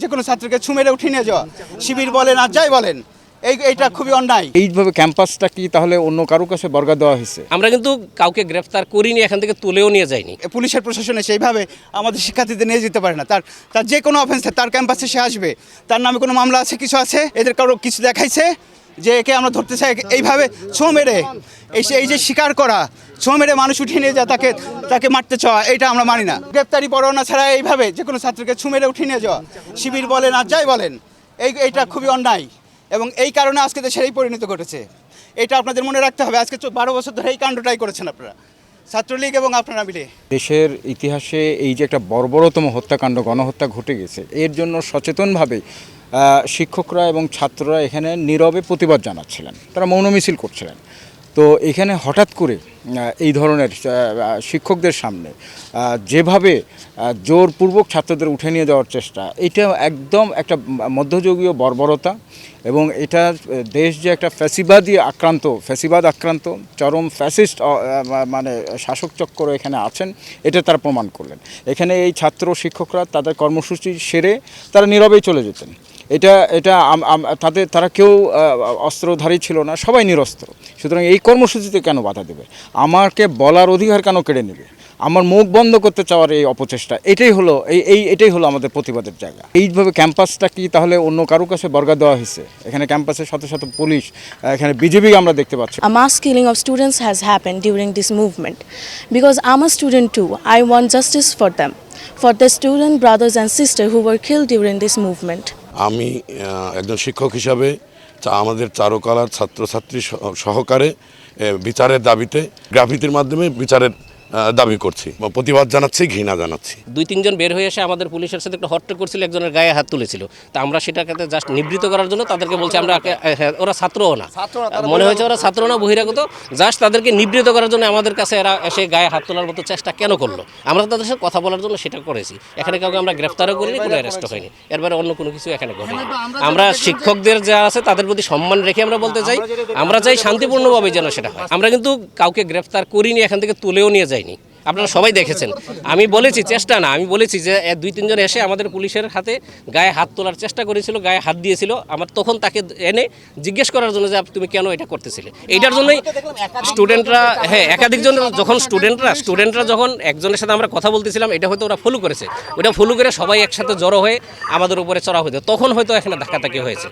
যে কোনো ছাত্রকে ছুমেরে উঠিয়ে নিয়ে যাওয়া, শিবির বলেন আর যাই বলেন, এইটা খুবই অন্যায়। এইভাবে ক্যাম্পাসটা কি তাহলে অন্য কারো কাছে বর্গা দেওয়া হয়েছে? আমরা কিন্তু কাউকে গ্রেফতার করিনি, এখান থেকে তুলেও নিয়ে যাইনি। পুলিশের প্রশাসনে সেইভাবে আমাদের শিক্ষার্থীদের নিয়ে যেতে পারে না। তার যে কোনো অফেন্স তার ক্যাম্পাসে সে আসবে, তার নামে কোনো মামলা আছে, কিছু আছে, এদের কারো কিছু দেখাইছে যে একে আমরা ধরতে চাই, এইভাবে ছো মেরে এই যে শিকার করা, ছো মেরে মানুষ উঠিয়ে নিয়ে যাওয়া, তাকে মারতে চাওয়া, এইটা আমরা মানি না। গ্রেপ্তারি পরোয়ানা ছাড়া এইভাবে যে কোনো ছাত্রকে ছু মেরে উঠিয়ে নিয়ে যাওয়া, শিবির বলেন আর যাই বলেন, এইটা খুবই অন্যায় এবং এই কারণে আজকে দেশের এই পরিণতি ঘটেছে। এটা আপনাদের মনে রাখতে হবে। আজকে 12 বছর ধরে এই কাণ্ডটাই করেছেন আপনারা, ছাত্রলীগ এবং আপনারা মিলে। দেশের ইতিহাসে এই যে একটা বর্বরতম হত্যাকাণ্ড, গণহত্যা ঘটে গেছে, এর জন্য সচেতনভাবে শিক্ষকরা এবং ছাত্ররা এখানে নীরবে প্রতিবাদ জানাচ্ছিলেন, তারা মৌন মিছিল করছিলেন। তো এখানে হঠাৎ করে এই ধরনের শিক্ষকদের সামনে যেভাবে জোরপূর্বক ছাত্রদের উঠে নিয়ে যাওয়ার চেষ্টা, এটা একদম একটা মধ্যযুগীয় বর্বরতা এবং এটা দেশ যে একটা ফ্যাসিবাদ আক্রান্ত চরম ফ্যাসিস্ট মানে শাসক চক্র এখানে আছেন, এটা তারা প্রমাণ করলেন। এখানে এই ছাত্র শিক্ষকরা তাদের কর্মসূচি সেরে তারা নীরবেই চলে যেতেন। তারা কেউ অস্ত্রধারী ছিল না, সবাই নিরস্ত্র। সুতরাং এই কর্মসূচিতে কেন বাধা দেবে? আমাকে বলার অধিকার কেন কেড়ে নেবে? আমার মুখ বন্ধ করতে চাওয়ার এই অপচেষ্টা, এটাই হলো আমাদের প্রতিবাদের জায়গা। এইভাবে ক্যাম্পাসটা কি তাহলে অন্য কারো কাছে বর্গা দেওয়া হয়েছে? এখানে ক্যাম্পাসের সাথে সাথে পুলিশ, এখানে বিজেপি আমরা দেখতে পাচ্ছি। A mass killing of students has happened during this movement. Because I'm a student too, I want justice for them, for the student brothers and sisters who were killed during this movement. আমি একজন শিক্ষক হিসাবে আমাদের চারুকলার ছাত্রছাত্রী সহকারে বিচারের দাবিতে গ্রাফিতির মাধ্যমে বিচারের দাবি করছি, প্রতিবাদ জানাচ্ছি, ঘৃণা জানাচ্ছি। 2-3 জন বের হয়ে এসে আমাদের পুলিশের সাথে একটা হট্ট করছিল, একজনের গায়ে হাত তুলেছিল। তা আমরা সেটাকে জাস্ট নিবৃত্ত করার জন্য তাদেরকে বলছি আমরা, ওরা ছাত্রও না, মনে হয়েছে ওরা ছাত্র না, বহিরাগত, জাস্ট তাদেরকে নিবৃত্ত করার জন্য আমাদের কাছে এরা এসে গায়ে হাত তোলার মতো চেষ্টা কেন করলো? আমরা তাদের সাথে কথা বলার জন্য সেটা করেছি। এখানে কাউকে আমরা গ্রেফতারও করিনি, কোনো অ্যারেস্টও হয়নি, এরপরে অন্য কোনো কিছু এখানে ঘটেনি। আমরা শিক্ষকদের যারা আছে তাদের প্রতি সম্মান রেখে আমরা বলতে চাই, আমরা চাই শান্তিপূর্ণভাবে যেন সেটা হয়। আমরা কিন্তু কাউকে গ্রেফতার করিনি, এখান থেকে তুলেও নিয়ে যাইনি। আপনারা সবাই দেখেছেন, আমি বলেছি চেষ্টা না, আমি বলেছি যে 2-3 জন এসে আমাদের পুলিশের হাতে গায়ে হাত তোলার চেষ্টা করেছিল, গায়ে হাত দিয়েছিল। আমার তখন তাকে এনে জিজ্ঞেস করার জন্য যে তুমি কেন এটা করতেছিলে, এইটার জন্যই স্টুডেন্টরা, একাধিকজন যখন স্টুডেন্টরা যখন একজনের সাথে আমরা কথা বলতেছিলাম, এটা হয়তো ওরা ফলো করেছে, ওটা ফলো করে সবাই একসাথে জড়ো হয়ে আমাদের উপরে চড়া হতো, তখন হয়তো এখানে ধাক্কাধাক্কি হয়েছে।